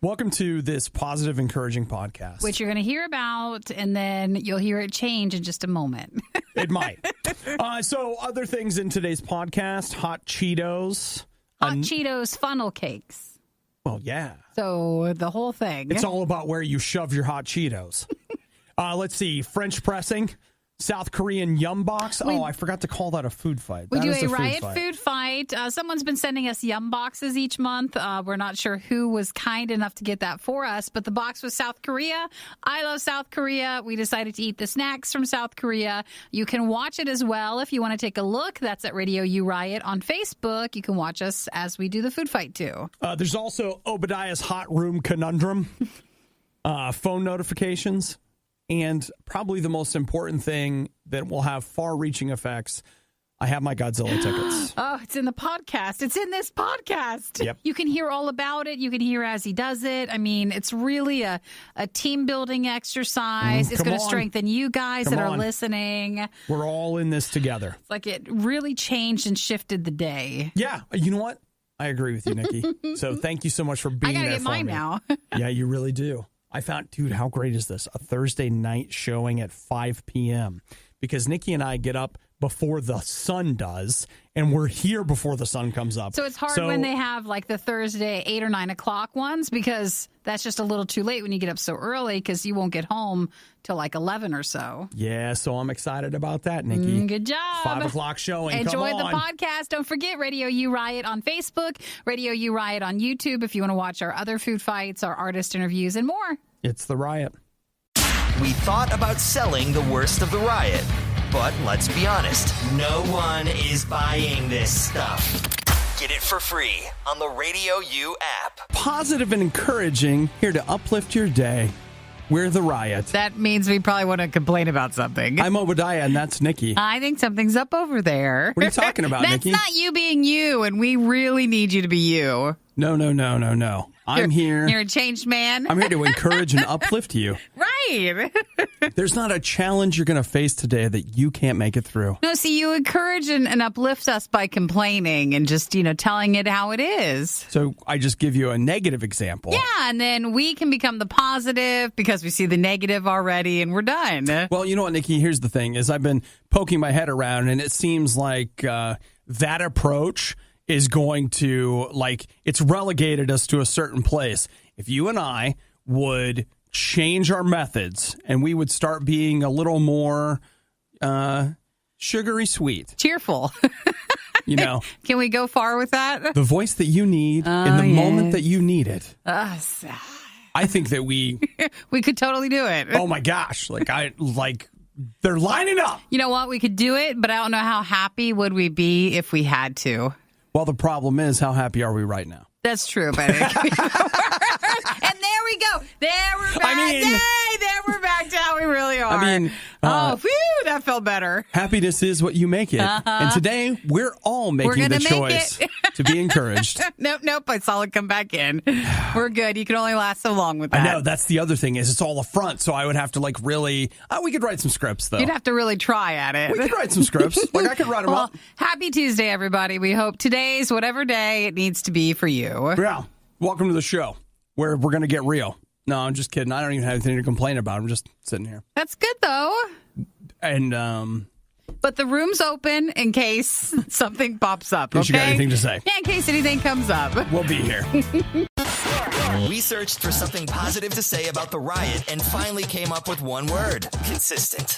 Welcome to this positive, encouraging podcast. Which you're going to hear about, and then you'll hear it change in just a moment. It might. So other things in today's podcast, Hot Cheetos. Hot Cheetos Funnel Cakes. Well, yeah. So the whole thing. It's all about where you shove your hot Cheetos. Let's see. French pressing. South Korean Yum Box. I forgot to call that a food fight. We do a Riot food fight. Someone's been sending us Yum Boxes each month. We're not sure who was kind enough to get that for us, but the box was South Korea. I love South Korea. We decided to eat the snacks from South Korea. You can watch it as well if you want to take a look. That's at RadioU Riot on Facebook. You can watch us as we do the food fight, too. There's also Obadiah's Hot Room Conundrum, phone notifications. And probably the most important thing that will have far-reaching effects, I have my Godzilla tickets. Oh, it's in the podcast. It's in this podcast. Yep. You can hear all about it. You can hear as he does it. I mean, it's really a team-building exercise. It's going to strengthen you guys that are listening. We're all in this together. It's like it really changed and shifted the day. Yeah. You know what? I agree with you, Nikki. So thank you so much for being there for me. I got to get mine now. Yeah, you really do. I found, dude, how great is this? A Thursday night showing at 5 p.m. Because Nikki and I get up before the sun does, and we're here before the sun comes up. So it's hard when they have like the Thursday 8 or 9 o'clock ones, because that's just a little too late when you get up so early, because you won't get home till like 11 or so. Yeah, so I'm excited about that, Nikki. Good job. 5 o'clock showing. Enjoy the podcast. Don't forget RadioU Riot on Facebook, RadioU Riot on YouTube if you want to watch our other food fights, our artist interviews, and more. It's the Riot. We thought about selling the worst of the Riot, but let's be honest, no one is buying this stuff. Get it for free on the RadioU app. Positive and encouraging, here to uplift your day. We're the Riot. That means we probably want to complain about something. I'm Obadiah, and that's Nikki. I think something's up over there. What are you talking about, Nikki? That's not you being you, and we really need you to be you. No. I'm here. You're a changed man. I'm here to encourage and uplift you. Right. There's not a challenge you're going to face today that you can't make it through. No, see, you encourage and uplift us by complaining and just, telling it how it is. So I just give you a negative example. Yeah, and then we can become the positive because we see the negative already and we're done. Well, you know what, Nikki? Here's the thing, is I've been poking my head around, and it seems like that approach is going to, it's relegated us to a certain place. If you and I would change our methods and we would start being a little more sugary sweet. Cheerful. Can we go far with that? The voice that you need in the moment that you need it. I think that we could totally do it. Oh my gosh. They're lining up. You know what? We could do it, but I don't know how happy would we be if we had to. Well, the problem is, how happy are we right now? That's true, buddy. And there we go. There we're back. There we're back to how we really are. That felt better. Happiness is what you make it. And today, we're all making the choice to be encouraged. Nope. I saw it come back in. We're good. You can only last so long with that. I know. That's the other thing, is it's all a front. So I would have to really... we could write some scripts, though. You'd have to really try at it. We could write some scripts. I could write them up. Happy Tuesday, everybody. We hope today's whatever day it needs to be for you. Yeah. Welcome to the show, where we're going to get real. No, I'm just kidding. I don't even have anything to complain about. I'm just sitting here. That's good, though. And, but the room's open in case something pops up, in case you got anything to say. Yeah, in case anything comes up. We'll be here. We searched for something positive to say about the Riot and finally came up with one word. Consistent.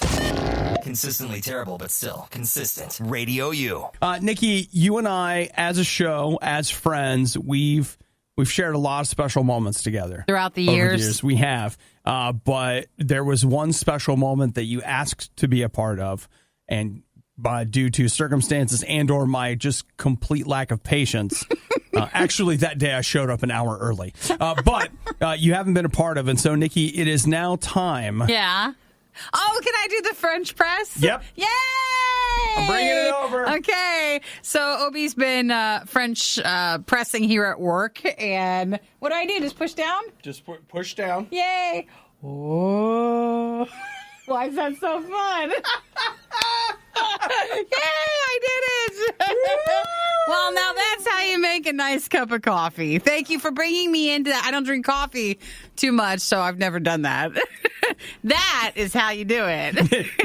Consistently terrible, but still consistent. RadioU. Nikki, you and I, as a show, as friends, we've shared a lot of special moments together. Throughout the years. We have. But there was one special moment that you asked to be a part of, and due to circumstances and or my just complete lack of patience, actually that day I showed up an hour early. But you haven't been a part of, and so, Nikki, it is now time. Yeah. Oh, can I do the French press? Yep. Yay! I'm bringing it over. Okay. So Obi's been French pressing here at work. And what do? Just push down? Just push down. Yay. Oh. Why is that so fun? Yay, I did it. Well, now that's how you make a nice cup of coffee. Thank you for bringing me into that. I don't drink coffee too much, so I've never done that. That is how you do it.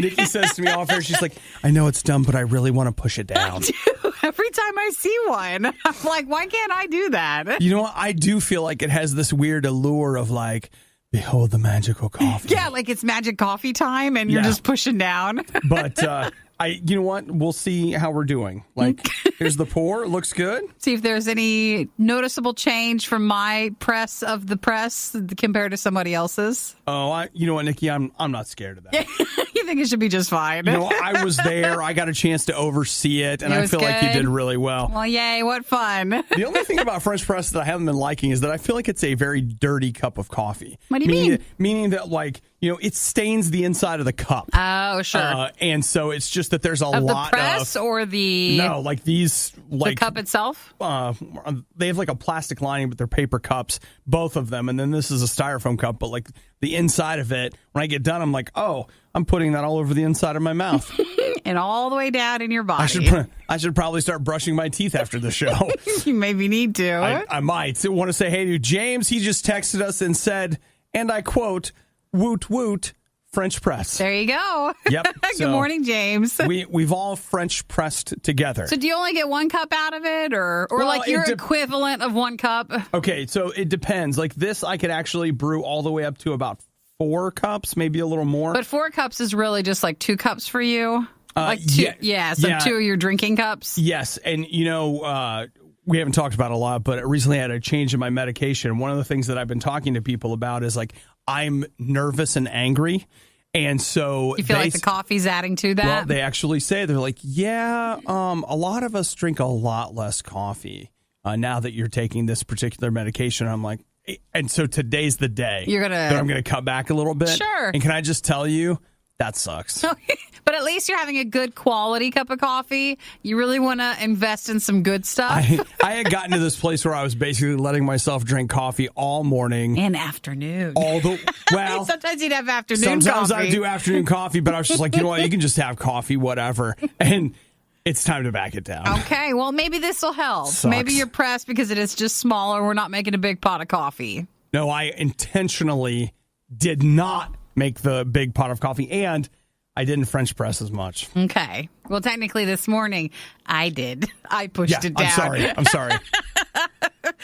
Nikki says to me off air, she's like, I know it's dumb, but I really want to push it down. I do. Every time I see one, I'm like, why can't I do that? You know what? I do feel like it has this weird allure of like, behold the magical coffee. Yeah, like it's magic coffee time and you're just pushing down. But you know what? We'll see how we're doing. Like, here's the pour. It looks good. See if there's any noticeable change from my press of the press compared to somebody else's. Oh, you know what, Nikki? I'm not scared of that. You think it should be just fine? You know, I was there. I got a chance to oversee it, and I feel like you did really well. Well, yay, what fun. The only thing about French press that I haven't been liking is that I feel like it's a very dirty cup of coffee. What do you mean? Meaning that, like, you know, it stains the inside of the cup. Oh, sure. And so it's just that there's a lot of... the press or the... No, like these... like the cup itself? They have like a plastic lining, but they're paper cups, both of them. And then this is a styrofoam cup, but like the inside of it, when I get done, I'm like, oh, I'm putting that all over the inside of my mouth. And all the way down in your body. I should probably start brushing my teeth after the show. You maybe need to. I might. I want to say hey to James. He just texted us and said, and I quote, woot woot, French press. There you go. Yep. Good morning, James. We've all French pressed together. So do you only get one cup out of it or like your equivalent of one cup? Okay, so it depends. Like this, I could actually brew all the way up to about 4 cups, maybe a little more. But 4 cups is really just like 2 cups for you? Like 2, so 2 of your drinking cups? Yes, and you know, we haven't talked about it a lot, but recently I had a change in my medication. One of the things that I've been talking to people about is like, I'm nervous and angry. And so you feel like the coffee's adding to that? Well, they actually say, they're like, yeah, a lot of us drink a lot less coffee now that you're taking this particular medication. I'm like, and so today's the day that I'm going to cut back a little bit. Sure. And can I just tell you, that sucks. But at least you're having a good quality cup of coffee. You really want to invest in some good stuff. I had gotten to this place where I was basically letting myself drink coffee all morning. And afternoon. Well, sometimes you'd have afternoon coffee. Sometimes I do afternoon coffee, but I was just like, you know what? You can just have coffee, whatever. And it's time to back it down. Okay, well, maybe this will help. Sucks. Maybe you're pressed because it is just smaller. We're not making a big pot of coffee. No, I intentionally did not make the big pot of coffee, and I didn't French press as much. Okay. Well, technically this morning, I did. I pushed it down. I'm sorry.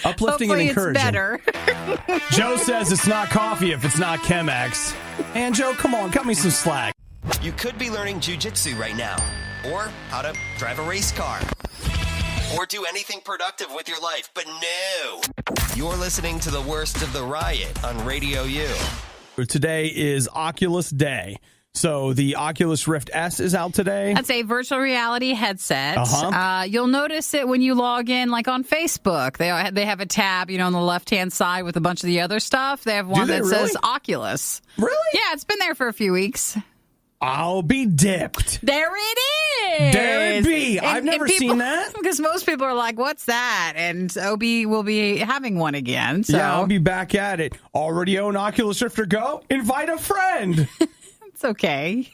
Uplifting Hopefully and encouraging. It's better. Joe says it's not coffee if it's not Chemex. And Joe, come on, cut me some slack. You could be learning jiu-jitsu right now, or how to drive a race car, or do anything productive with your life, but no. You're listening to the worst of the riot on Radio U. Today is Oculus Day. So the Oculus Rift S is out today. That's a virtual reality headset. You'll notice it when you log in, like on Facebook. They have a tab, on the left-hand side with a bunch of the other stuff. They have one that says Oculus. Really? Yeah, it's been there for a few weeks. I'll be dipped. There it is. There it be. I've never seen that. Because most people are like, what's that? And Obi will be having one again. So. Yeah, I'll be back at it. Already own Oculus Rift or Go? Invite a friend. It's okay.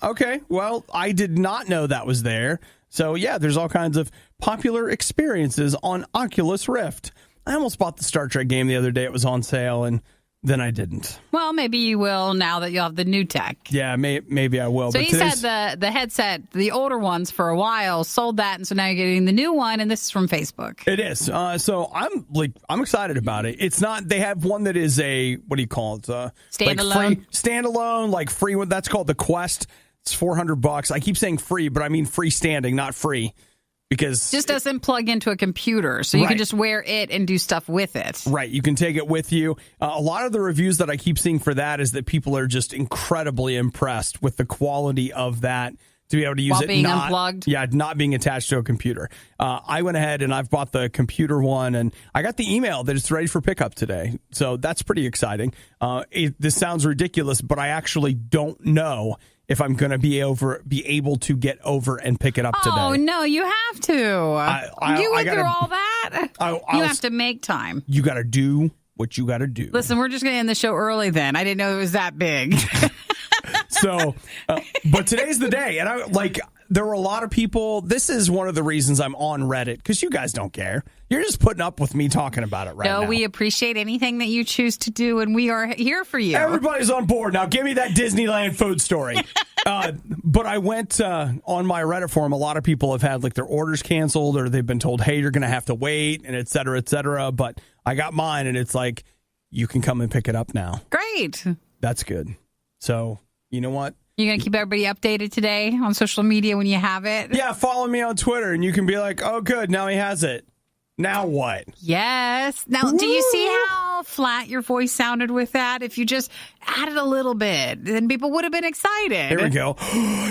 Okay. Well, I did not know that was there. So, yeah, there's all kinds of popular experiences on Oculus Rift. I almost bought the Star Trek game the other day. It was on sale, and then I didn't. Well, maybe you will now that you have the new tech. Yeah, maybe I will. So he's had the headset, the older ones for a while, sold that, and so now you're getting the new one, and this is from Facebook. It is. So I'm excited about it. It's not. They have one that is a, what do you call it? Standalone. Standalone, like free one. That's called the Quest. It's $400. I keep saying free, but I mean freestanding, not free. Because just doesn't plug into a computer, so you can just wear it and do stuff with it. Right, you can take it with you. A lot of the reviews that I keep seeing for that is that people are just incredibly impressed with the quality of that to be able to use while it being unplugged. Yeah, not being attached to a computer. I went ahead and I've bought the computer one, and I got the email that it's ready for pickup today. So that's pretty exciting. This sounds ridiculous, but I actually don't know if I'm going to be able to get over and pick it up today. Oh, no, you have to. You went through all that? You have to make time. You got to do what you got to do. Listen, we're just going to end the show early then. I didn't know it was that big. So, but today's the day. And there were a lot of people. This is one of the reasons I'm on Reddit, because you guys don't care. You're just putting up with me talking about it now. No, we appreciate anything that you choose to do, and we are here for you. Everybody's on board. Now, give me that Disneyland food story. But I went on my Reddit forum. A lot of people have had like their orders canceled, or they've been told, hey, you're going to have to wait, and et cetera, et cetera. But I got mine, and it's like, you can come and pick it up now. Great. That's good. So, you know what? You're going to keep everybody updated today on social media when you have it? Yeah, follow me on Twitter, and you can be like, oh, good, now he has it. Now what? Yes. Now, do you see how flat your voice sounded with that? If you just added a little bit, then people would have been excited. Here we go.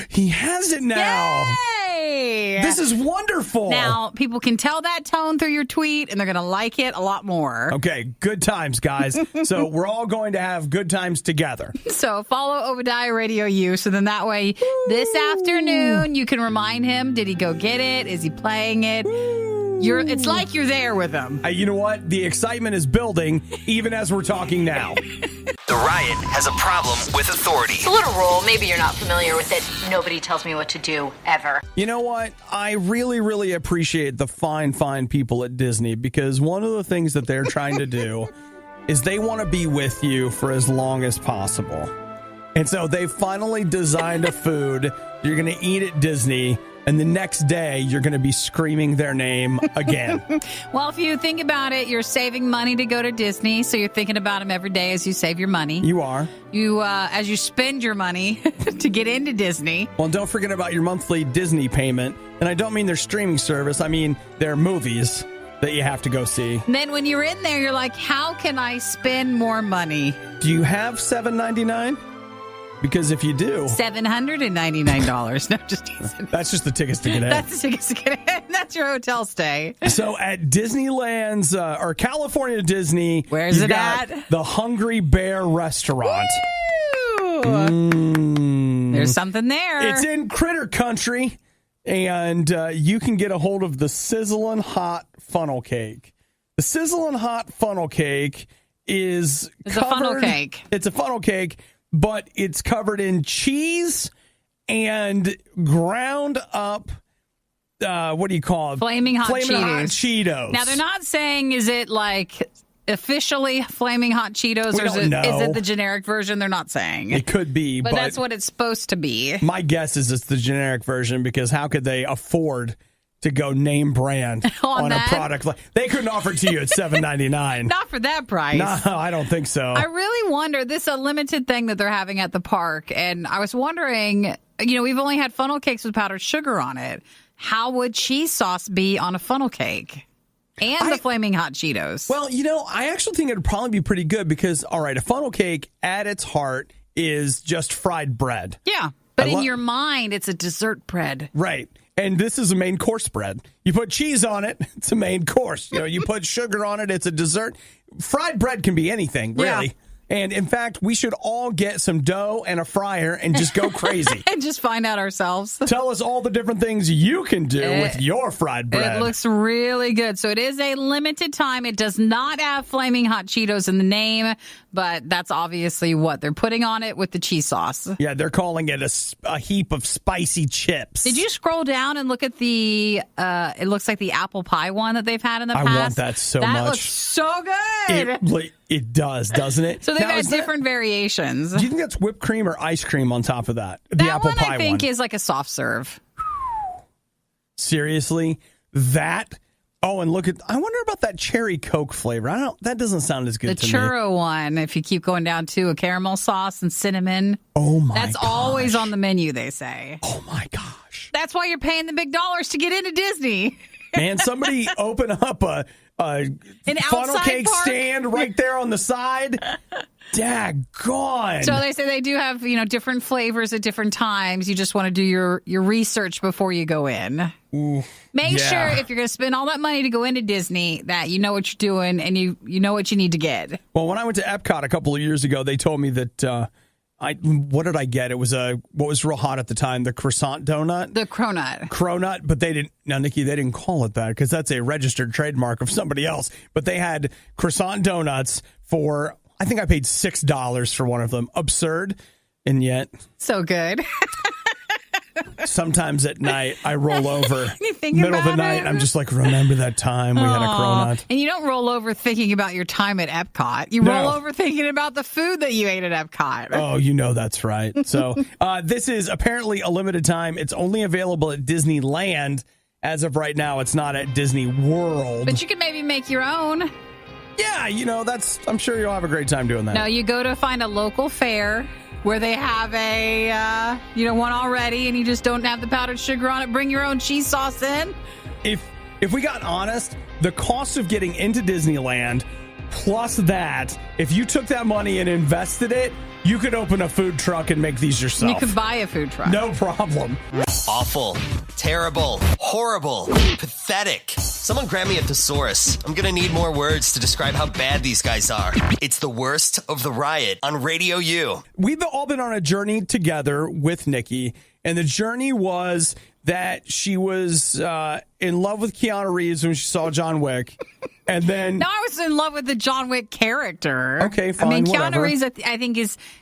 He has it now. Yay! This is wonderful. Now, people can tell that tone through your tweet, and they're going to like it a lot more. Okay, good times, guys. So we're all going to have good times together. So follow Obadiah RadioU, so then that way this afternoon you can remind him, did he go get it? Is he playing it? It's like you're there with him. You know what? The excitement is building even as we're talking now. The Riot has a problem with authority. It's a little rule. Maybe you're not familiar with it. Nobody tells me what to do, ever. You know what? I really, really appreciate the fine people at Disney, because one of the things that they're trying to do is they want to be with you for as long as possible. And so they finally designed a food you're going to eat at Disney, and the next day you're going to be screaming their name again. Well, if you think about it, you're saving money to go to Disney, so you're thinking about them every day as you save your money. You are. As you spend your money to get into Disney. Well, don't forget about your monthly Disney payment. And I don't mean their streaming service. I mean their movies that you have to go see. And then when you're in there, you're like, how can I spend more money? Do you have $7.99? Because if you do... $799. No, just teasing. That's just the tickets to get in. That's the tickets to get in. That's your hotel stay. So at Disneyland's, or California Disney... Where's it at? The Hungry Bear Restaurant. There's something there. It's in Critter Country, and you can get a hold of the Sizzlin' Hot Funnel Cake. The Sizzlin' Hot Funnel Cake is It's a funnel cake. It's a funnel cake, but it's covered in cheese and ground up, what do you call it? Flaming Hot Hot Cheetos. Now, they're not saying, is it like officially Flaming Hot Cheetos, or is it the generic version? They're not saying. It could be, but that's what it's supposed to be. My guess is it's the generic version, because how could they afford to go name brand on a product? They couldn't offer it to you at $7.99. Not for that price. No, I don't think so. I really wonder, this is a limited thing that they're having at the park, and I was wondering, we've only had funnel cakes with powdered sugar on it. How would cheese sauce be on a funnel cake? And the Flaming Hot Cheetos. Well, I actually think it would probably be pretty good, because, all right, a funnel cake at its heart is just fried bread. Yeah, but in your mind, it's a dessert bread. Right. And this is a main course bread. You put cheese on it, it's a main course. You put sugar on it, it's a dessert. Fried bread can be anything, really. Yeah. And in fact, we should all get some dough and a fryer and just go crazy. And just find out ourselves. Tell us all the different things you can do with your fried bread. It looks really good. So it is a limited time. It does not have Flaming Hot Cheetos in the name, but that's obviously what they're putting on it with the cheese sauce. Yeah, they're calling it a heap of spicy chips. Did you scroll down and look at it looks like the apple pie one that they've had in the past? I want that so much. That looks so good. It does, doesn't it? So they've had different variations. Do you think that's whipped cream or ice cream on top of that? The apple pie one, I think, is like a soft serve. Seriously? That? Oh, and I wonder about that cherry Coke flavor. That doesn't sound as good to me. The churro one, if you keep going down to a caramel sauce and cinnamon. Oh my That's gosh. always on the menu, they say. Oh my gosh. That's why you're paying the big dollars to get into Disney. Man, somebody open up a funnel cake stand right there on the side. Daggone. So they say they do have, different flavors at different times. You just want to do your research before you go in. Ooh, Make sure if you're going to spend all that money to go into Disney that you know what you're doing and you know what you need to get. Well, when I went to Epcot a couple of years ago, they told me that what did I get? It was what was real hot at the time, the croissant donut. The cronut. Cronut, but they didn't. Now, Nikki, they didn't call it that because that's a registered trademark of somebody else. But they had croissant donuts for, I think I paid $6 for one of them. Absurd, and yet so good. Sometimes at night, I roll over. You think middle of the about night, it? I'm just like, remember that time we had a cronut? And you don't roll over thinking about your time at Epcot. You roll over thinking about the food that you ate at Epcot. Oh, you know that's right. So this is apparently a limited time. It's only available at Disneyland. As of right now, it's not at Disney World. But you can maybe make your own. Yeah, I'm sure you'll have a great time doing that. No, you go to find a local fair where they have a, one already, and you just don't have the powdered sugar on it. Bring your own cheese sauce in. If we got honest, the cost of getting into Disneyland, plus that, if you took that money and invested it, you could open a food truck and make these yourself. You could buy a food truck. No problem. Awful, terrible, horrible, pathetic. Someone grab me a thesaurus. I'm gonna need more words to describe how bad these guys are. It's the worst of the riot on Radio U. We've all been on a journey together with Nikki, and the journey was that she was in love with Keanu Reeves when she saw John Wick. And then... No, I was in love with the John Wick character. Okay, fine, I mean, whatever. Keanu Reeves, I think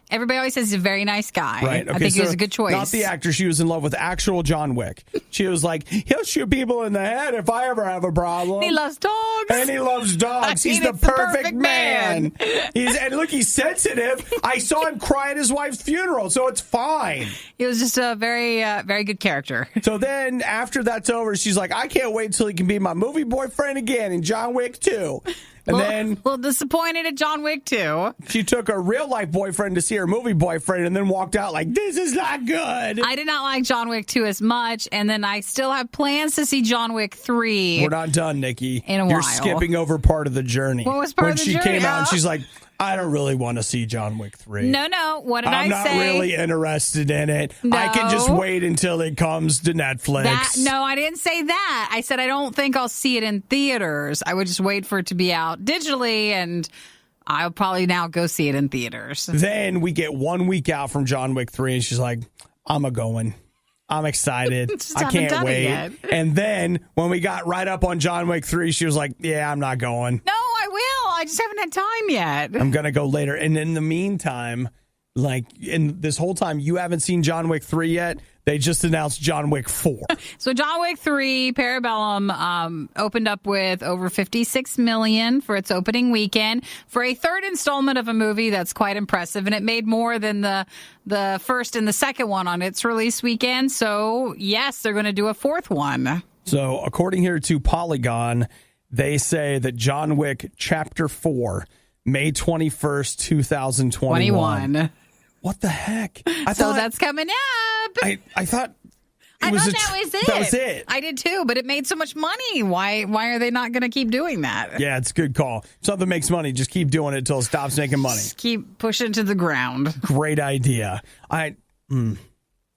everybody always says he's a very nice guy. Right. Okay, I think so he was a good choice. Not the actor. She was in love with actual John Wick. She was like, he'll shoot people in the head if I ever have a problem. He loves dogs. And he loves dogs. He's the perfect man. And look, he's sensitive. I saw him cry at his wife's funeral, so it's fine. He was just a very, very good character. So then after that's over, she's like, I can't wait till he can be my movie boyfriend again in John Wick 2. And then a little disappointed at John Wick 2. She took her real life boyfriend to see her movie boyfriend and then walked out like, this is not good. I did not like John Wick 2 as much, and then I still have plans to see John Wick 3. We're not done, Nikki. In a You're while. skipping over part of the journey. What was part when of the she journey? came out and she's like, I don't really want to see John Wick 3. No. What did I'm I not say? really interested in it. No. I can just wait until it comes to Netflix. No, I didn't say that. I said I don't think I'll see it in theaters. I would just wait for it to be out digitally, and I'll probably now go see it in theaters. Then we get 1 week out from John Wick 3, and she's like, I'm a-going. I'm excited. I can't wait. And then when we got right up on John Wick 3, she was like, yeah, I'm not going. No, I will. I just haven't had time yet. I'm going to go later. And in the meantime, like in this whole time, you haven't seen John Wick 3 yet. They just announced John Wick 4. So John Wick 3, Parabellum, opened up with over $56 million for its opening weekend for a third installment of a movie that's quite impressive. And it made more than the first and the second one on its release weekend. So, yes, they're going to do a fourth one. So according here to Polygon, they say that John Wick Chapter 4, May 21st, 2021. What the heck? I thought that's coming up. I thought that was it. That was it. I did too, but it made so much money. Why are they not going to keep doing that? Yeah, it's a good call. Something makes money, just keep doing it until it stops making money. Just keep pushing to the ground. Great idea. I'm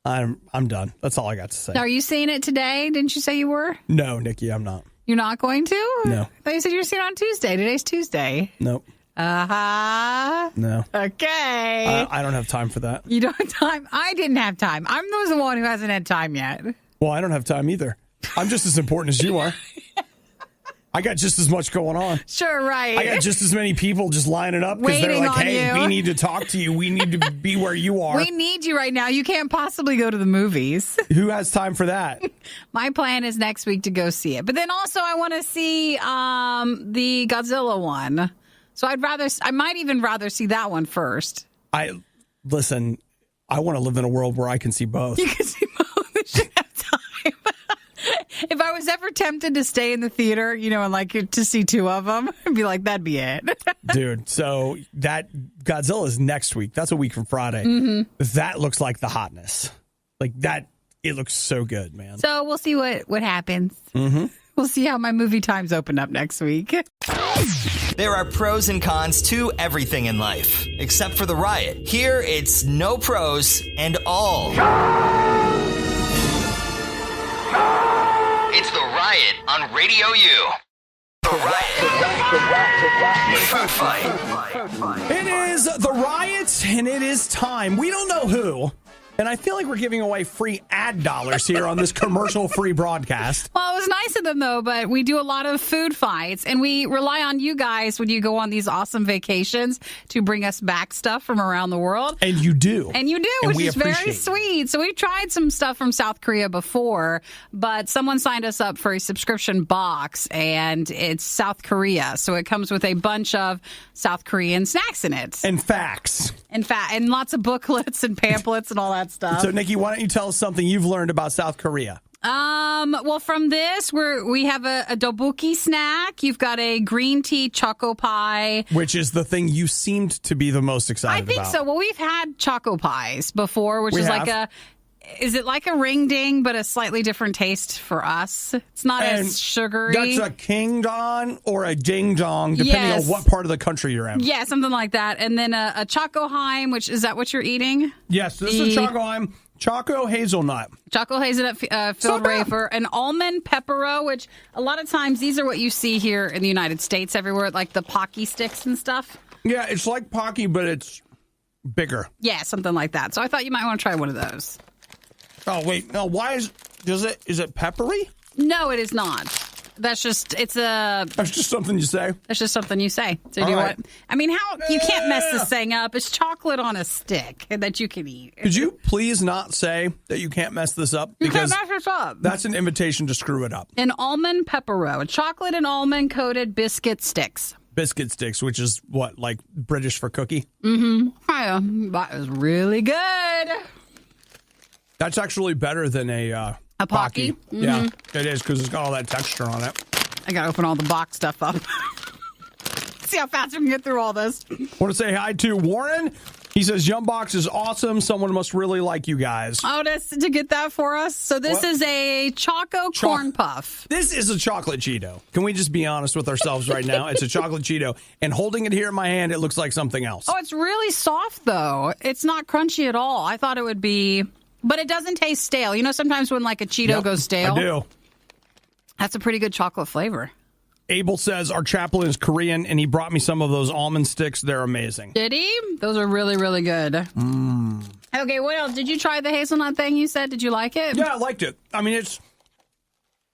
done. That's all I got to say. Are you seeing it today? Didn't you say you were? No, Nikki, I'm not. You're not going to? No. I thought you said you were seeing it on Tuesday. Today's Tuesday. Nope. Uh-huh. No. Okay. I don't have time for that. You don't have time? I didn't have time. I'm the one who hasn't had time yet. Well, I don't have time either. I'm just as important as you are. I got just as much going on. Sure, right. I got just as many people just lining up because they're Waiting like, on hey, you. we need to talk to you. We need to be where you are. We need you right now. You can't possibly go to the movies. Who has time for that? My plan is next week to go see it. But then also I want to see the Godzilla one. So I might even rather see that one first. Listen, I want to live in a world where I can see both. You can see both. You should have time. If I was ever tempted to stay in the theater, and like to see two of them, I'd be like, that'd be it. Dude, so that Godzilla is next week. That's a week from Friday. Mm-hmm. That looks like the hotness. Like that, it looks so good, man. So we'll see what happens. Mm-hmm. We'll see how my movie times open up next week. There are pros and cons to everything in life, except for the riot. Here, it's no pros and all. It's the riot on Radio U. The riot. Food fight. It is the riot, and it is time. We don't know who, And I feel like we're giving away free ad dollars here on this commercial-free broadcast. Well, it was nice of them, though, but we do a lot of food fights, and we rely on you guys when you go on these awesome vacations to bring us back stuff from around the world. And you do. And you do, And which is very appreciate sweet. So we've tried some stuff from South Korea before, but someone signed us up for a subscription box, and it's South Korea. So it comes with a bunch of South Korean snacks in it. And facts. And lots of booklets and pamphlets and all that stuff. So, Nikki, why don't you tell us something you've learned about South Korea? Well, from this, we have a dokboki snack. You've got a green tea choco pie. Which is the thing you seemed to be the most excited about. I think so. Well, we've had choco pies before, which is is it like a ring ding, but a slightly different taste for us? It's not as sugary. That's a king dong or a ding dong, depending on what part of the country you're in. Yeah, something like that. And then a chocoheim, which is that what you're eating? Yes, this is chocoheim. Choco hazelnut. Choco hazelnut filled wafer. An almond peppero, which a lot of times these are what you see here in the United States everywhere, like the Pocky sticks and stuff. Yeah, it's like Pocky, but it's bigger. Yeah, something like that. So I thought you might want to try one of those. Oh, wait. No, is it peppery? No, it is not. That's just something you say. That's just something you say. So do you want? I mean, you can't mess this thing up. It's chocolate on a stick that you can eat. Could you please not say that you can't mess this up? You can't mess this up. That's an invitation to screw it up. An almond peppero, a chocolate and almond coated biscuit sticks. Biscuit sticks, which is what, like British for cookie? Mm-hmm. Yeah, that is really good. That's actually better than a Pocky. Mm-hmm. Yeah, it is, because it's got all that texture on it. I got to open all the box stuff up. See how fast we can get through all this. I want to say hi to Warren. He says, Yum Box is awesome. Someone must really like you guys. Oh, to get that for us? So this is a Choco Corn Puff. This is a chocolate Cheeto. Can we just be honest with ourselves right now? It's a chocolate Cheeto. And holding it here in my hand, it looks like something else. Oh, it's really soft, though. It's not crunchy at all. I thought it would be... But it doesn't taste stale. You know, sometimes when like a Cheeto goes stale? I do. That's a pretty good chocolate flavor. Abel says our chaplain is Korean, and he brought me some of those almond sticks. They're amazing. Did he? Those are really, really good. Okay, what else? Did you try the hazelnut thing you said? Did you like it? Yeah, I liked it. I mean,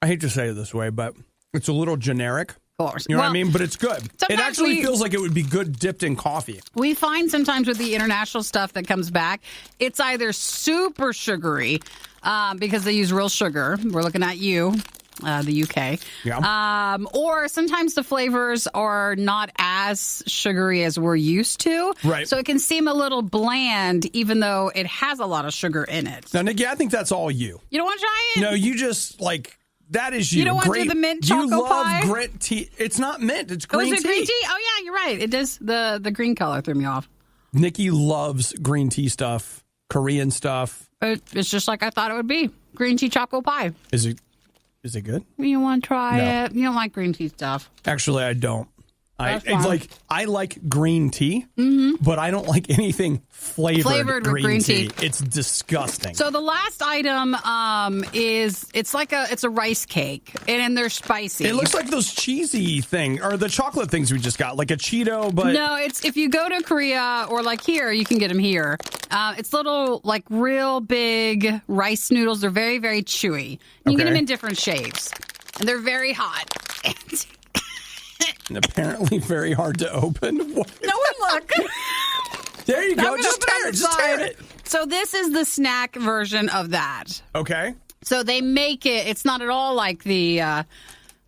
I hate to say it this way, but it's a little generic. Of course. You know what I mean? But it's good. It actually feels like it would be good dipped in coffee. We find sometimes with the international stuff that comes back, it's either super sugary because they use real sugar. We're looking at you. The UK. Yeah. Or sometimes the flavors are not as sugary as we're used to. Right. So it can seem a little bland, even though it has a lot of sugar in it. Now, Nikki, I think that's all you. You don't want to try it? No, you just, that is you. You don't want to do the mint choco pie? You love grit tea. It's not mint. It's green tea. Is it green tea? Oh, yeah, you're right. It does. The green color threw me off. Nikki loves green tea stuff, Korean stuff. It's just like I thought it would be. Green tea choco pie. Is it good? You want to try it? You don't like green tea stuff. Actually, I don't. I like green tea, but I don't like anything flavored with green tea. It's disgusting. So the last item it's a rice cake, and they're spicy. It looks like those cheesy or the chocolate things we just got, like a Cheeto, but no, it's if you go to Korea or like here, you can get them here. It's little like real big rice noodles. They're very, very chewy. You can get them in different shapes, and they're very hot. And apparently very hard to open. What? No one look. There you go. Just tear it. So this is the snack version of that. Okay. So they make it. It's not at all like the. So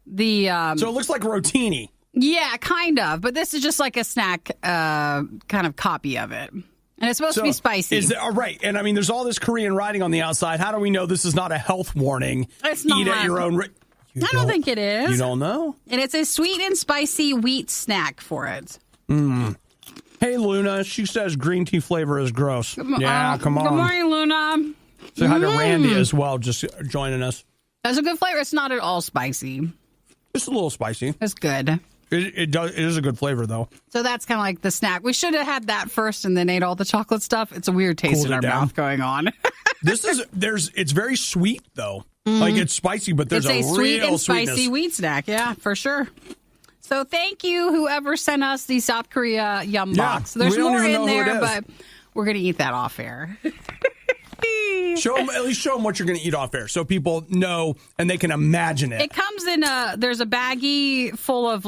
it looks like rotini. Yeah, kind of. But this is just like a snack kind of copy of it. And it's supposed to be spicy. Right. And I mean, there's all this Korean writing on the outside. How do we know this is not a health warning? It's not. Eat at your own risk. I don't think it is. You don't know? And it's a sweet and spicy wheat snack for it. Hey, Luna. She says green tea flavor is gross. Come on. Good morning, Luna. Say hi to Randy as well, just joining us. That's a good flavor. It's not at all spicy. It's a little spicy. It's good. It is a good flavor, though. So that's kind of like the snack. We should have had that first and then ate all the chocolate stuff. It's a weird taste in our mouth going on. It's very sweet, though. Like, it's spicy, but there's it's a sweet and sweetness. Spicy wheat snack. Yeah, for sure. So thank you, whoever sent us the South Korea Yum Box. There's more in there, but we're going to eat that off air. strawberry. At least show them what you're going to eat off air so people know and they can imagine it. It comes in there's a baggie full of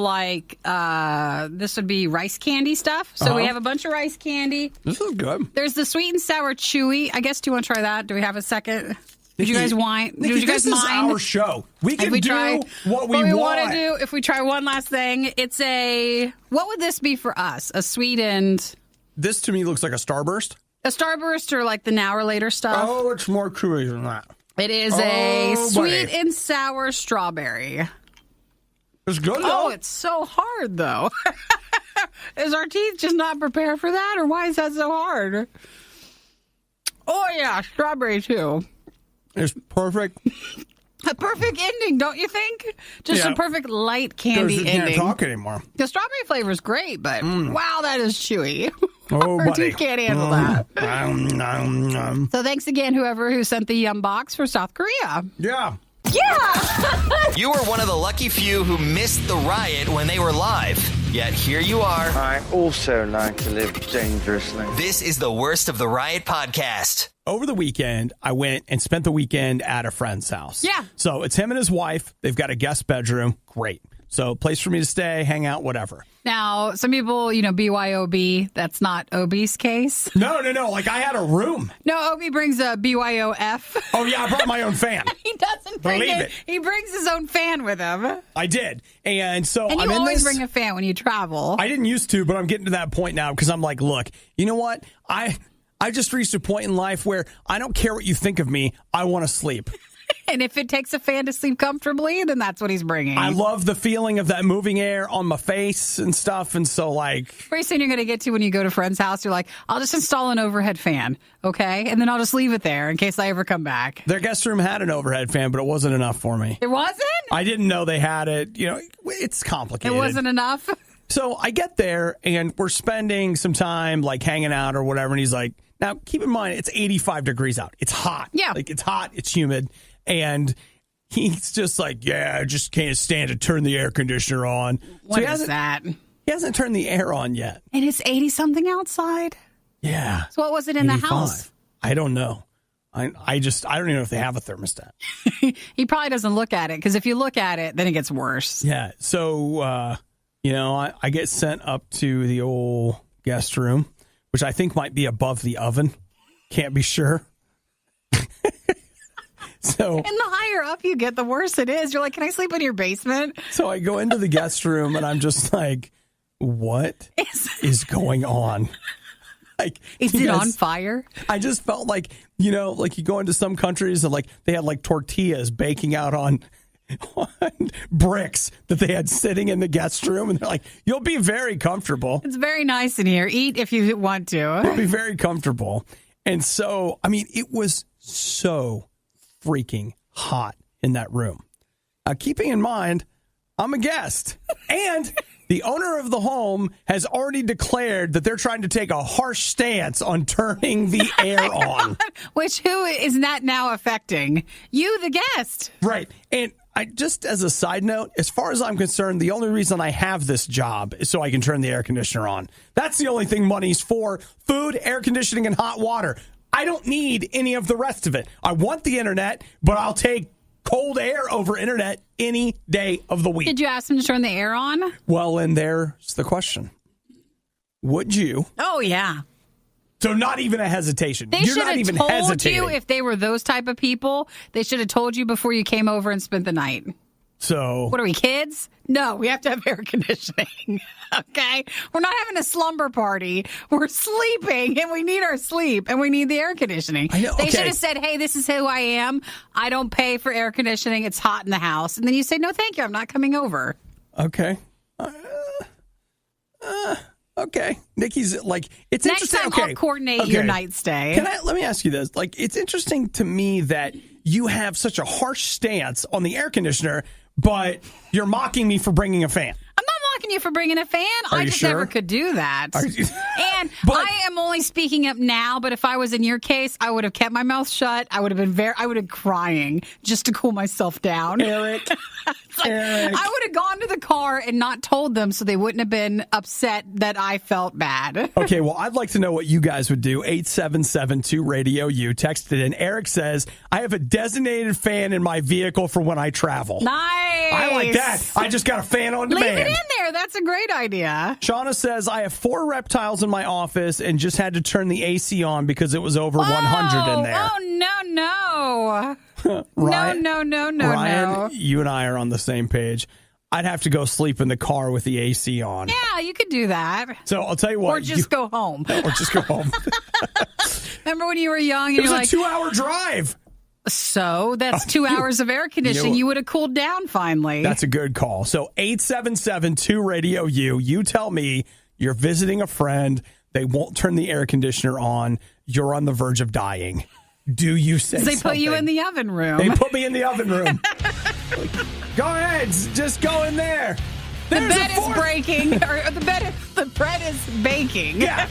this would be rice candy stuff. So we have a bunch of rice candy. This is good. There's the sweet and sour chewy. I guess, do you want to try that? Do we have a second? Would you guys want? Nikki, would you guys this mind? is our show. We can do what we want to do. If we try one last thing, it's what would this be for us? A sweetened. This to me looks like a Starburst. A Starburst or like the Now or Later stuff? Oh, it's more chewy than that. It is a sweet and sour strawberry. It's good, though. Oh, it's so hard, though. Is our teeth just not prepared for that, or why is that so hard? Oh, yeah, strawberry, too. It's perfect. A perfect ending, don't you think? Just a perfect light candy ending. Can't talk anymore. The strawberry flavor is great, but wow, that is chewy. Oh, Our buddy. teeth can't handle that. So thanks again, who sent the Yum Box for South Korea. Yeah. Yeah! You were one of the lucky few who missed the riot when they were live. Yet here you are. I also like to live dangerously. This is the Worst of the Riot podcast. Over the weekend, I went and spent the weekend at a friend's house. Yeah. So it's him and his wife. They've got a guest bedroom. Great. So place for me to stay, hang out, whatever. Now, some people, BYOB, that's not OB's case. No. Like, I had a room. No, OB brings a BYOF. Oh, yeah, I brought my own fan. He doesn't bring Believe it. He brings his own fan with him. I did. And so And I'm you in always this. bring a fan when you travel. I didn't used to, but I'm getting to that point now because I'm like, look, you know what? I just reached a point in life where I don't care what you think of me. I want to sleep. And if it takes a fan to sleep comfortably, then that's what he's bringing. I love the feeling of that moving air on my face and stuff. And so, like, pretty soon you're going to get to when you go to a friend's house, you're like, I'll just install an overhead fan, okay? And then I'll just leave it there in case I ever come back. their guest room had an overhead fan, but it wasn't enough for me. It wasn't? I didn't know they had it. It's complicated. It wasn't enough? So I get there and we're spending some time like hanging out or whatever. And he's like, now keep in mind, it's 85 degrees out. It's hot. Yeah. Like it's hot. It's humid. And he's just like, yeah, I just can't stand to turn the air conditioner on. What is that? He hasn't turned the air on yet. And it's 80-something outside? Yeah. So what was it in 85. the house? I don't know. I don't even know if they have a thermostat. He probably doesn't look at it, because if you look at it, then it gets worse. Yeah. So, I get sent up to the old guest room, which I think might be above the oven. Can't be sure. So, And the higher up you get, the worse it is. You're like, can I sleep in your basement? So I go into the guest room and I'm just like, what is going on? Like, Is it on fire? I just felt like, like you go into some countries and like they had like tortillas baking out on bricks that they had sitting in the guest room. And they're like, you'll be very comfortable. It's very nice in here. Eat if you want to. You'll be very comfortable. And so, it was so freaking hot in that room. Keeping in mind, I'm a guest. And the owner of the home has already declared that they're trying to take a harsh stance on turning the air on. Which, who is that now affecting? You, the guest. Right. And just as a side note, as far as I'm concerned, the only reason I have this job is so I can turn the air conditioner on. That's the only thing money's for. Food, air conditioning, and hot water. I don't need any of the rest of it. I want the internet, but I'll take cold air over internet any day of the week. Did you ask him to turn the air on? Well, and there's the question. Would you? Oh, yeah. So not even a hesitation. They You're should not have even told hesitating. you if they were those type of people. They should have told you before you came over and spent the night. So What are we, kids? No, we have to have air conditioning. Okay? We're not having a slumber party. We're sleeping, and we need our sleep, and we need the air conditioning. I know, They okay. should have said, hey, this is who I am. I don't pay for air conditioning. It's hot in the house. And then you say, no, thank you. I'm not coming over. okay. Okay. Nikki's like, it's Next interesting. time Okay. I'll coordinate your night stay. Let me ask you this. Like, it's interesting to me that you have such a harsh stance on the air conditioner, but you're mocking me for bringing a fan. I'm not knocking you for bringing a fan. I just never could do that. And I am only speaking up now, but if I was in your case, I would have kept my mouth shut. I would have been crying just to cool myself down. Eric. Eric. I would have gone to the car and not told them so they wouldn't have been upset that I felt bad. Okay, well, I'd like to know what you guys would do. 877-2-RADIO-U. Texted in. Eric says, I have a designated fan in my vehicle for when I travel. Nice. I like that. I just got a fan on demand. Leave it in there. That's a great idea. Shauna says, I have 4 reptiles in my office and just had to turn the AC on because it was over 100 in there. Oh, no. Ryan, No. Ryan, you and I are on the same page. I'd have to go sleep in the car with the AC on. Yeah, you could do that. So I'll tell you what. Or just go home. Or just go home. Remember when you were young and it was you're a like 2-hour drive. So that's 2 hours of air conditioning. You would have cooled down finally. That's a good call. So 877-2-RADIO-U. You tell me you're visiting a friend. They won't turn the air conditioner on. You're on the verge of dying. Do you say They something? put you in the oven room. They put me in the oven room. Go ahead. Just go in there. The bed is breaking. Or the bread is baking. Yeah.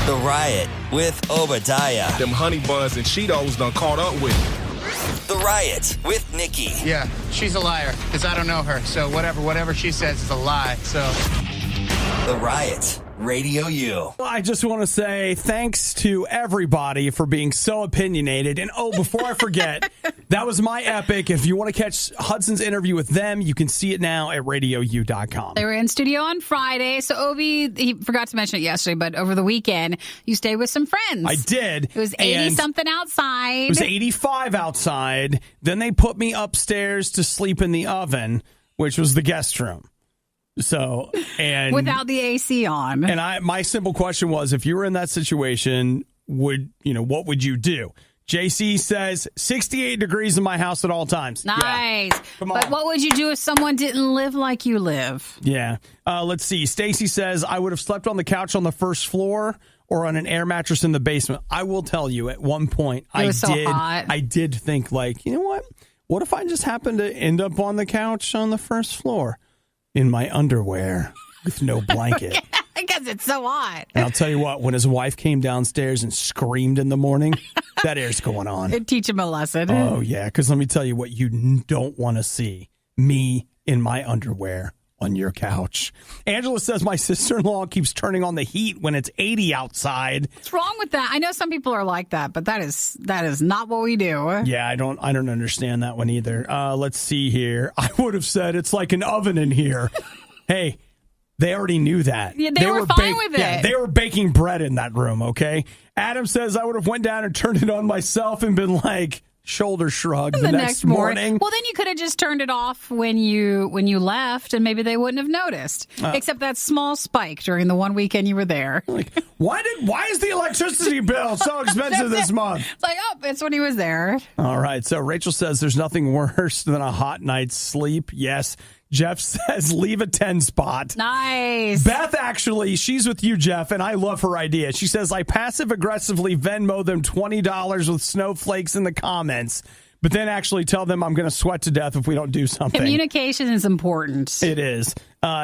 The Riot with Obadiah. Them honey buns and Cheetos done caught up with me. The Riot with Nikki. Yeah, she's a liar, because I don't know her. So whatever she says is a lie. So The Riot, Radio U. I just want to say thanks to everybody for being so opinionated. And before I forget, that was my epic. If you want to catch Hudson's interview with them, you can see it now at RadioU.com. They were in studio on Friday. So Obi, he forgot to mention it yesterday, but over the weekend, you stayed with some friends. I did. It was 80-something outside. It was 85 outside. Then they put me upstairs to sleep in the oven, which was the guest room. So, and without the AC on. And my simple question was, if you were in that situation, what would you do? JC says 68 degrees in my house at all times. Nice. Yeah. Come on. But what would you do if someone didn't live like you live? Yeah. Let's see. Stacy says I would have slept on the couch on the first floor or on an air mattress in the basement. I will tell you, at one point, I did think, like, you know what? What if I just happened to end up on the couch on the first floor in my underwear with no blanket? Because it's so hot. And I'll tell you what, when his wife came downstairs and screamed in the morning, that air's going on. It'd teach him a lesson. Oh, yeah, because let me tell you what you don't want to see. Me in my underwear on your couch. Angela says my sister-in-law keeps turning on the heat when it's 80 outside. What's wrong with that? I know some people are like that, but that is not what we do. Yeah, I don't understand that one either. Let's see here. I would have said it's like an oven in here. Hey, they already knew that. Yeah, they were fine with it. Yeah, they were baking bread in that room, okay? Adam says I would have went down and turned it on myself and been like, shoulder shrug the next morning. Well, then you could have just turned it off when you left, and maybe they wouldn't have noticed. Except that small spike during the one weekend you were there. Like, why is the electricity bill so expensive this month? It's like, it's when he was there. All right. So Rachel says there's nothing worse than a hot night's sleep. Yes. Jeff says leave a 10 spot. Nice. Beth, actually, she's with you, Jeff, and I love her idea. She says, I passive-aggressively Venmo them $20 with snowflakes in the comments, but then actually tell them I'm going to sweat to death if we don't do something. Communication is important. It is.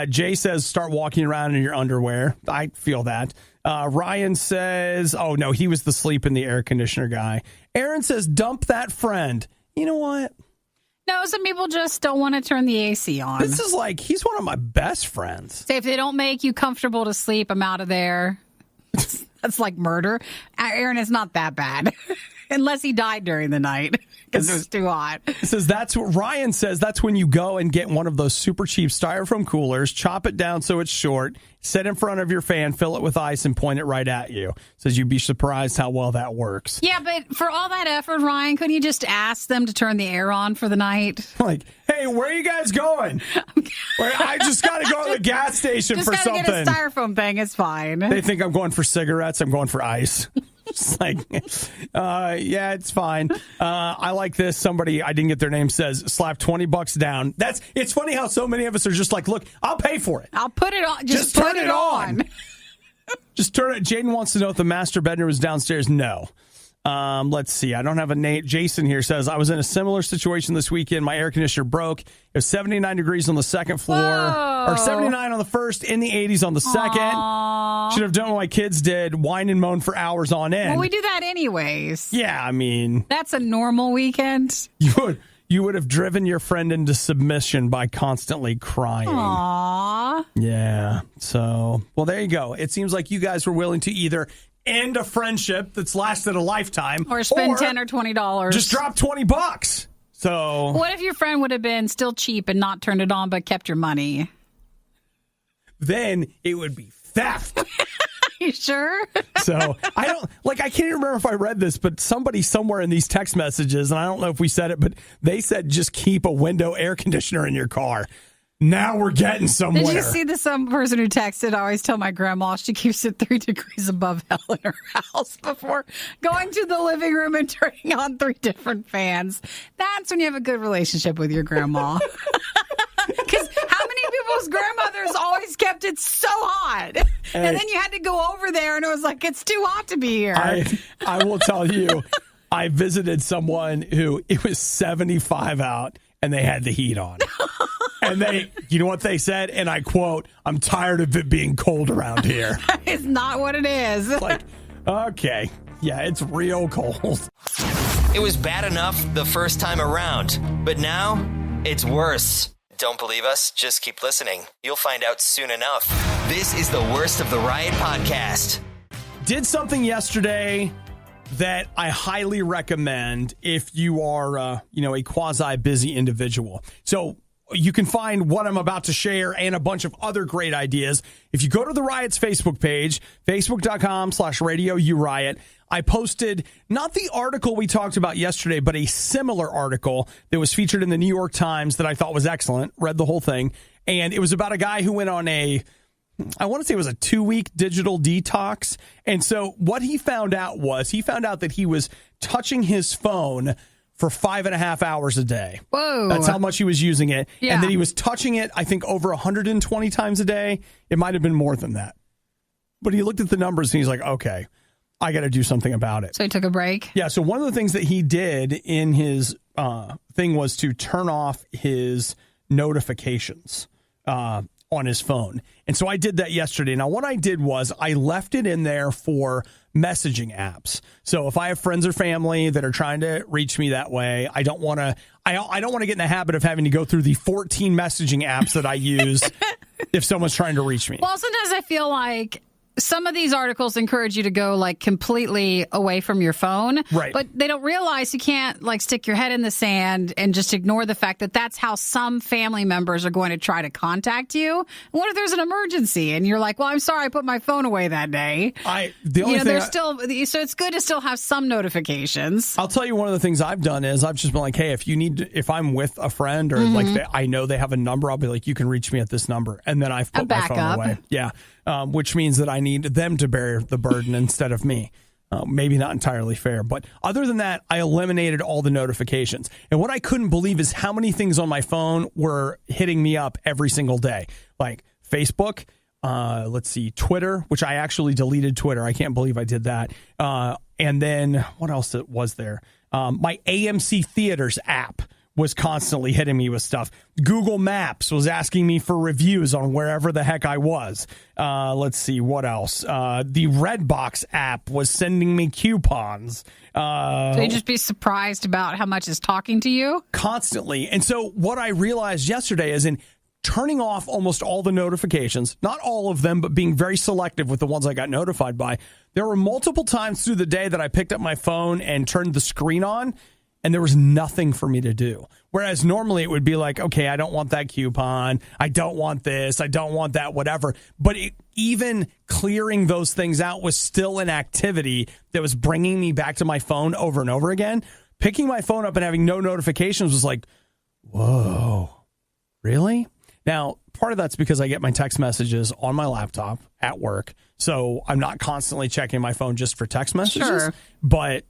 Jay says start walking around in your underwear. I feel that. Ryan says, oh, no, he was the sleep in the air conditioner guy. Aaron says dump that friend. You know what? No, some people just don't want to turn the AC on. This is like, he's one of my best friends. Say if they don't make you comfortable to sleep, I'm out of there. That's like murder. Aaron is not that bad. Unless he died during the night because it was too hot. It says Ryan says that's when you go and get one of those super cheap styrofoam coolers, chop it down so it's short, sit in front of your fan, fill it with ice, and point it right at you. Says you'd be surprised how well that works. Yeah, but for all that effort, Ryan, couldn't you just ask them to turn the air on for the night? Like, hey, where are you guys going? I just got to go to the gas station for something. Just got to get a styrofoam thing. It's fine. They think I'm going for cigarettes. I'm going for ice. It's like, yeah, it's fine. I like this. Somebody, I didn't get their name, says slap $20 down. It's funny how so many of us are just like, look, I'll pay for it. I'll put it on. Just turn it on. Just turn it. Jaden wants to know if the master bedroom is downstairs. No. Let's see. I don't have a name. Jason here says, I was in a similar situation this weekend. My air conditioner broke. It was 79 degrees on the second floor. Whoa. Or 79 on the first, in the 80s on the second. Aww. Should have done what my kids did, whine and moan for hours on end. Well, we do that anyways. Yeah, I mean. That's a normal weekend. You would have driven your friend into submission by constantly crying. Aww. Yeah. So, well, there you go. It seems like you guys were willing to either end a friendship that's lasted a lifetime or spend $10 or $20. Just drop $20. So, what if your friend would have been still cheap and not turned it on but kept your money? Then it would be theft. You sure? So I can't even remember if I read this, but somebody somewhere in these text messages, and I don't know if we said it, but they said just keep a window air conditioner in your car. Now we're getting somewhere. Did you see some person who texted, I always tell my grandma she keeps it 3 degrees above hell in her house before going to the living room and turning on 3 different fans. That's when you have a good relationship with your grandma. Because how many people's grandmothers always kept it so hot? And then you had to go over there and it was like, it's too hot to be here. I will tell you, I visited someone who it was 75 out and they had the heat on. And you know what they said? And I quote, I'm tired of it being cold around here. It's not what it is. Like, okay. Yeah, it's real cold. It was bad enough the first time around, but now it's worse. Don't believe us? Just keep listening. You'll find out soon enough. This is the Worst of the Riot podcast. Did something yesterday that I highly recommend if you are, a quasi-busy individual. So you can find what I'm about to share and a bunch of other great ideas if you go to the Riot's Facebook page, facebook.com/RadioU Riot. I posted not the article we talked about yesterday, but a similar article that was featured in the New York Times that I thought was excellent. Read the whole thing. And it was about a guy who went on I want to say it was a 2-week digital detox. And so what he found out that he was touching his phone for 5.5 hours a day. Whoa. That's how much he was using it. Yeah. And then he was touching it, I think, over 120 times a day. It might have been more than that. But he looked at the numbers and he's like, okay, I got to do something about it. So he took a break? Yeah. So one of the things that he did in his thing was to turn off his notifications on his phone. And so I did that yesterday. Now, what I did was I left it in there for messaging apps. So if I have friends or family that are trying to reach me that way, I don't want to get in the habit of having to go through the 14 messaging apps that I use if someone's trying to reach me. Well, sometimes I feel like some of these articles encourage you to go like completely away from your phone, right? But they don't realize you can't like stick your head in the sand and just ignore the fact that that's how some family members are going to try to contact you. What if there's an emergency and you're like, well, I'm sorry, I put my phone away that day. So it's good to still have some notifications. I'll tell you, one of the things I've done is I've just been like, hey, if I'm with a friend or like I know they have a number, I'll be like, you can reach me at this number. And then I've put my phone away. Yeah. Which means that I need them to bear the burden instead of me. Maybe not entirely fair. But other than that, I eliminated all the notifications. And what I couldn't believe is how many things on my phone were hitting me up every single day. Like Facebook, Twitter, which I actually deleted Twitter. I can't believe I did that. And then what else was there? My AMC Theaters app was constantly hitting me with stuff. Google Maps was asking me for reviews on wherever the heck I was. Let's see, what else? The Redbox app was sending me coupons. So you just be surprised about how much is talking to you? Constantly. And so what I realized yesterday is in turning off almost all the notifications, not all of them, but being very selective with the ones I got notified by, there were multiple times through the day that I picked up my phone and turned the screen on, and there was nothing for me to do. Whereas normally it would be like, okay, I don't want that coupon. I don't want this. I don't want that, whatever. But even clearing those things out was still an activity that was bringing me back to my phone over and over again. Picking my phone up and having no notifications was like, whoa, really? Now, part of that's because I get my text messages on my laptop at work. So I'm not constantly checking my phone just for text messages. Sure. But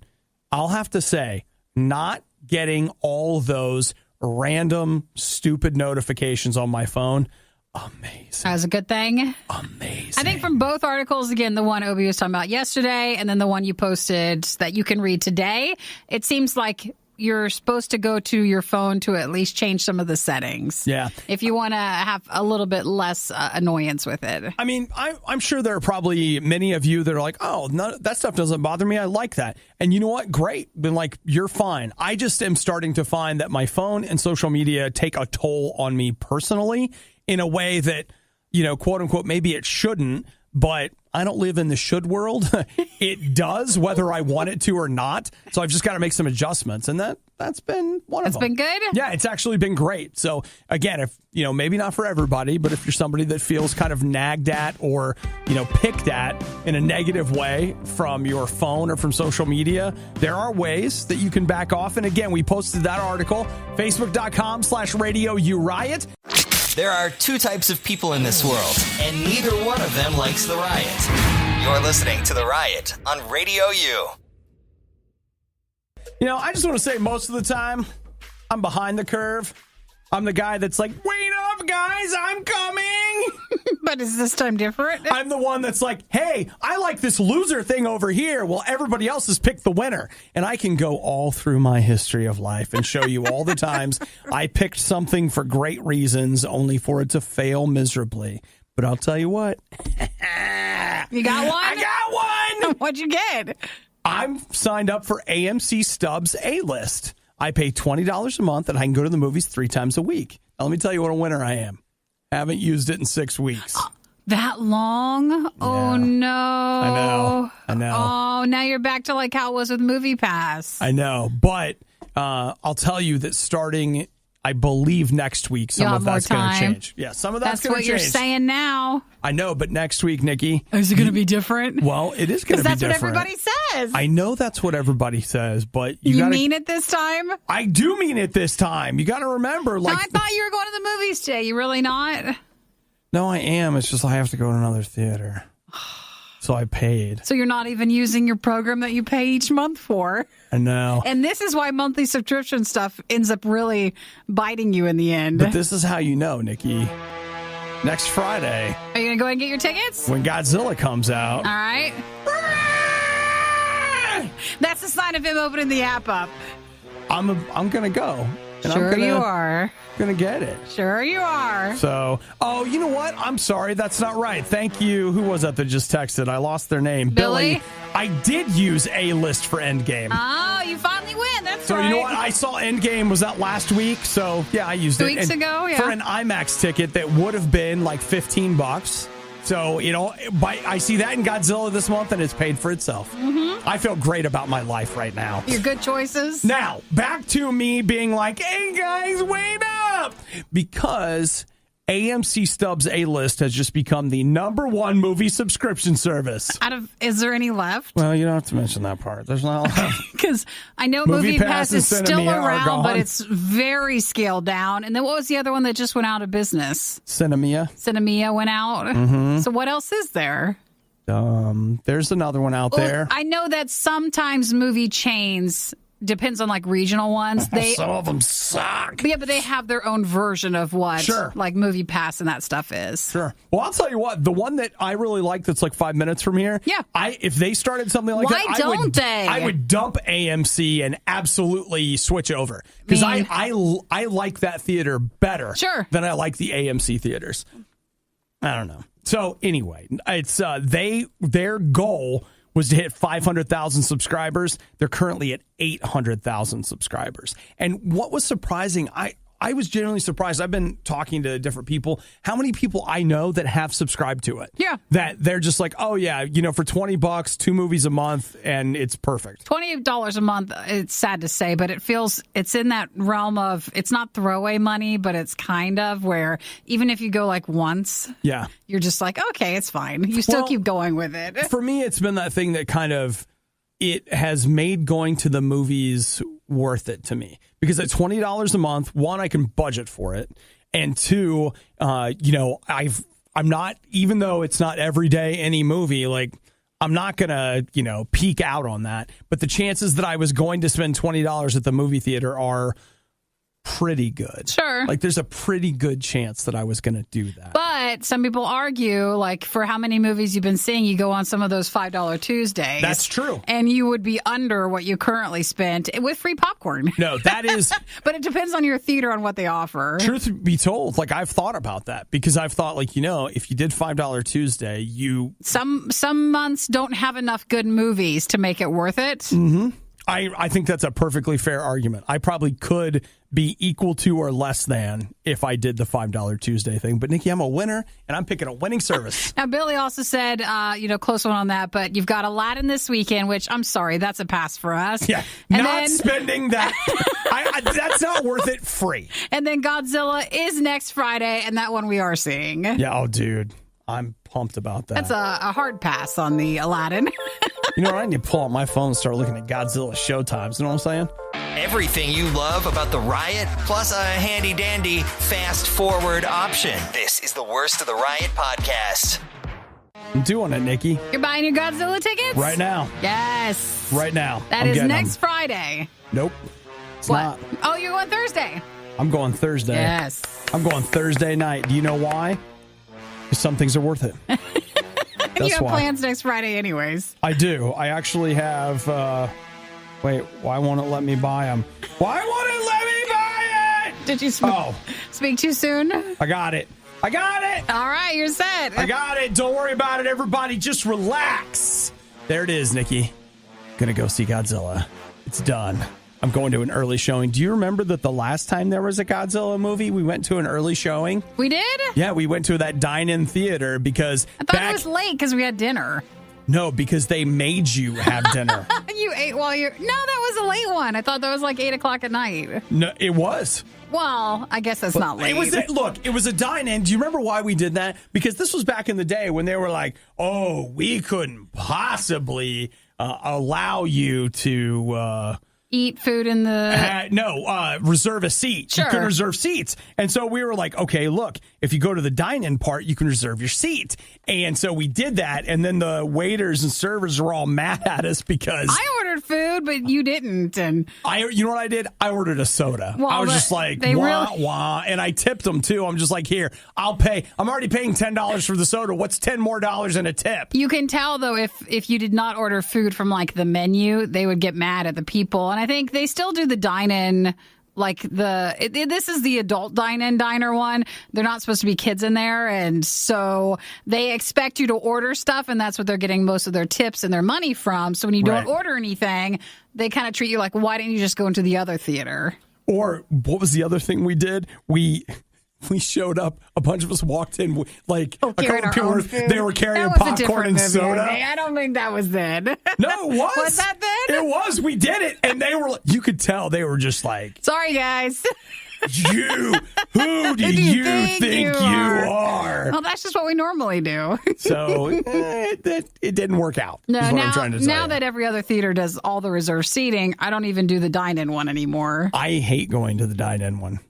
I'll have to say, not getting all those random stupid notifications on my phone, Amazing. That was a good thing. Amazing. I think from both articles, again, the one Obi was talking about yesterday and then the one you posted that you can read today, it seems like you're supposed to go to your phone to at least change some of the settings. Yeah. If you want to have a little bit less annoyance with it. I mean, I'm sure there are probably many of you that are like, oh, that stuff doesn't bother me. I like that. And you know what? Great. Then like, you're fine. I just am starting to find that my phone and social media take a toll on me personally in a way that, you know, quote unquote, maybe it shouldn't, but I don't live in the should world. It does, whether I want it to or not. So I've just got to make some adjustments. And that's been one of them. It's been good? Yeah, it's actually been great. So again, if, you know, maybe not for everybody, but if you're somebody that feels kind of nagged at or, you know, picked at in a negative way from your phone or from social media, there are ways that you can back off. And again, we posted that article, facebook.com/RadioU Riot. There are two types of people in this world, and neither one of them likes the riot. You're listening to The Riot on Radio U. You know, I just want to say most of the time, I'm behind the curve. I'm the guy that's like, wait up, guys, I'm coming. But is this time different? I'm the one that's like, hey, I like this loser thing over here. Well, everybody else has picked the winner. And I can go all through my history of life and show you all the times I picked something for great reasons, only for it to fail miserably. But I'll tell you what. You got one? I got one. What'd you get? I'm signed up for AMC Stubbs A-List. I pay $20 a month and I can go to the movies 3 times a week. Now, let me tell you what a winner I am. Haven't used it in 6 weeks. That long? Yeah. Oh, no. I know. Oh, now you're back to like how it was with Movie Pass. I know. But I'll tell you that starting, I believe, next week, some of that's going to change. Yeah, some of that's going to change. That's what you're saying now. I know, but next week, Nikki. Is it going to be different? Well, it is going to be different. Because that's what everybody says. I know that's what everybody says, but you mean it this time? I do mean it this time. You got to remember. Like, no, I thought you were going to the movies today. You really not? No, I am. It's just I have to go to another theater. So I paid. So you're not even using your program that you pay each month for. I know. And this is why monthly subscription stuff ends up really biting you in the end. But this is how you know, Nikki. Next Friday. Are you going to go ahead and get your tickets? When Godzilla comes out. All right. That's the sign of him opening the app up. I'm going to go. And sure you are. Going to get it. Sure you are. So, oh, you know what? I'm sorry. That's not right. Thank you. Who was that just texted? I lost their name. Billy. I did use A-List for Endgame. Oh, you finally win. That's so right. So, you know what? I saw Endgame. Was that last week? So, yeah, I used 2 it. weeks ago, yeah. For an IMAX ticket that would have been like $15. So, you know, I see that in Godzilla this month, and it's paid for itself. Mm-hmm. I feel great about my life right now. Your good choices. Now, back to me being like, hey, guys, wait up! Because AMC Stubbs A-List has just become the #1 movie subscription service. Is there any left? Well, you don't have to mention that part. There's not a lot. Because I know Movie Pass is still around, but it's very scaled down. And then what was the other one that just went out of business? Cinemia went out. Mm-hmm. So what else is there? There's another one out there. I know that sometimes movie chains, depends on like regional ones. Some of them suck. Yeah, but they have their own version of what like Movie Pass and that stuff is. Sure. Well, I'll tell you what, the one that I really like that's like 5 minutes from here. Yeah. If they started something like Why don't they? I would dump AMC and absolutely switch over. Because I like that theater better than I like the AMC theaters. I don't know. So anyway, it's their goal was to hit 500,000 subscribers. They're currently at 800,000 subscribers. And what was surprising, I was genuinely surprised. I've been talking to different people. How many people I know that have subscribed to it? Yeah. That they're just like, oh, yeah, you know, for $20, 2 movies a month, and it's perfect. $20 a month, it's sad to say, but it's in that realm of, it's not throwaway money, but it's kind of where even if you go like once, you're just like, okay, it's fine. You still keep going with it. For me, it's been that thing that kind of, it has made going to the movies worth it to me. Because at $20 a month, one, I can budget for it. And two, you know, I'm not, even though it's not every day any movie, like I'm not going to, you know, peak out on that. But the chances that I was going to spend $20 at the movie theater are pretty good. Sure. Like, there's a pretty good chance that I was going to do that. But some people argue, like, for how many movies you've been seeing, you go on some of those $5 Tuesdays. That's true. And you would be under what you currently spent with free popcorn. No, that is... But it depends on your theater on what they offer. Truth be told, like, I've thought about that because I've thought, like, if you did $5 Tuesday, you... Some months don't have enough good movies to make it worth it. Mm-hmm. I think that's a perfectly fair argument. I probably could be equal to or less than if I did the $5 Tuesday thing. But, Nikki, I'm a winner, and I'm picking a winning service. Now, Billy also said, close one on that, but you've got Aladdin this weekend, which I'm sorry, that's a pass for us. Yeah, spending that. That's not worth it free. And then Godzilla is next Friday, and that one we are seeing. Yeah, oh, dude. I'm pumped about that. That's a hard pass on the Aladdin. You know what? I need to pull out my phone and start looking at Godzilla showtimes. You know what I'm saying? Everything you love about the Riot, plus a handy-dandy fast-forward option. This is the Worst of the Riot podcast. I'm doing it, Nikki. You're buying your Godzilla tickets? Right now. Yes. Right now. That is next Friday. Nope. It's what? not. Oh, you're going Thursday. I'm going Thursday. Yes. I'm going Thursday night. Do you know why? Because some things are worth it. And you have plans next Friday anyways. I do. I actually have... wait, why won't it let me buy them? Why won't it let me buy it? Did you speak too soon? I got it. All right, you're set. I got it. Don't worry about it, everybody. Just relax. There it is, Nikki. Gonna go see Godzilla. It's done. I'm going to an early showing. Do you remember that the last time there was a Godzilla movie, we went to an early showing? We did? Yeah, we went to that dine-in theater because... I thought it was late because we had dinner. No, because they made you have dinner. You ate while you're... No, that was a late one. I thought that was like 8 o'clock at night. No, it was. Well, I guess that's not late. It was a dine-in. Do you remember why we did that? Because this was back in the day when they were like, oh, we couldn't possibly allow you to... eat food in the... reserve a seat. Sure. You could reserve seats. And so we were like, okay, look, if you go to the dine-in part, you can reserve your seat. And so we did that. And then the waiters and servers were all mad at us because... I ordered food, but you didn't. And you know what I did? I ordered a soda. Well, I was just like, wah. And I tipped them, too. I'm just like, here, I'll pay. I'm already paying $10 for the soda. What's $10 more in a tip? You can tell, though, if you did not order food from, like, the menu, they would get mad at the people. And I think they still do the dine-in, like this is the adult dine-in diner one. They're not supposed to be kids in there. And so they expect you to order stuff, and that's what they're getting most of their tips and their money from. So when you don't order anything, they kind of treat you like, why didn't you just go into the other theater? Or what was the other thing we did? We showed up. A bunch of us walked in, like a couple of people they were carrying popcorn and soda. I don't think that was then. No, it was. Was that then? It was. We did it, and they were. You could tell they were just like, sorry, guys. Who do you think you are? Well, that's just what we normally do. So it didn't work out. No, is what I'm trying to now that every other theater does all the reserved seating, I don't even do the dine-in one anymore. I hate going to the dine-in one.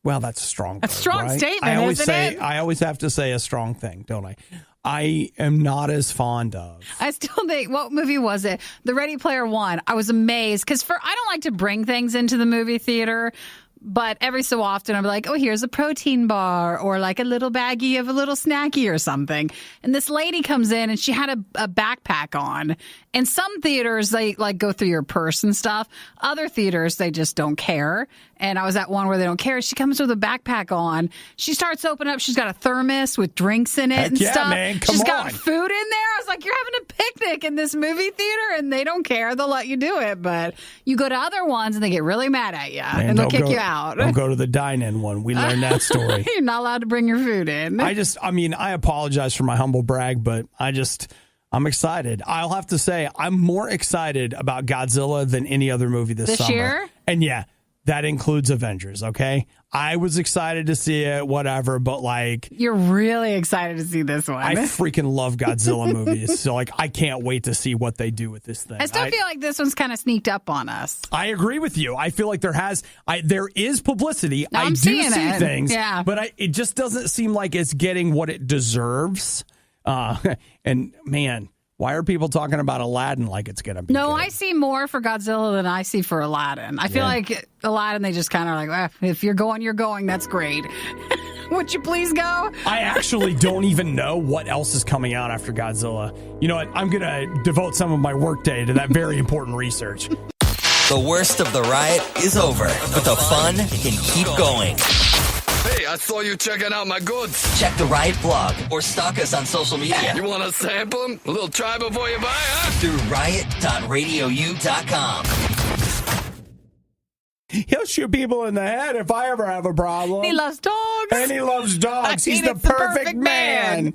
Well, that's a strong word, strong right? statement, isn't it? I always have to say a strong thing, don't I? I am not as fond of. I still think, what movie was it? The Ready Player One. I was amazed because I don't like to bring things into the movie theater. But every so often, I'm like, oh, here's a protein bar or like a little baggie of a little snacky or something. And this lady comes in and she had a backpack on. And some theaters, they like go through your purse and stuff. Other theaters, they just don't care. And I was at one where they don't care. She comes with a backpack on. She starts opening up. She's got a thermos with drinks in it and stuff. Man, She's got food in there. I was like, you're having a picnic in this movie theater and they don't care. They'll let you do it. But you go to other ones and they get really mad at you and they'll kick you out. Don't go to the dine-in one. We learned that story. You're not allowed to bring your food in. I apologize for my humble brag, but I'm excited. I'll have to say, I'm more excited about Godzilla than any other movie this summer. Year? And yeah, that includes Avengers, okay? I was excited to see it, whatever, but like... You're really excited to see this one. I freaking love Godzilla movies, so like I can't wait to see what they do with this thing. I still feel like this one's kind of sneaked up on us. I agree with you. I feel like there is publicity. No, I do see things, yeah. But it just doesn't seem like it's getting what it deserves. And man, Why are people talking about Aladdin like it's going to be No, good? I see more for Godzilla than I see for Aladdin. I feel like Aladdin, they just kind of like, if you're going, you're going. That's great. Would you please go? I actually don't even know what else is coming out after Godzilla. You know what? I'm going to devote some of my workday to that very important research. The worst of the riot is over, but the fun can keep going. Hey, I saw you checking out my goods. Check the Riot blog or stalk us on social media. You want to sample them? A little try before you buy, huh? Through riot.radiou.com. He'll shoot people in the head if I ever have a problem. He loves dogs. And he loves dogs. He's I mean, the it's the perfect perfect man.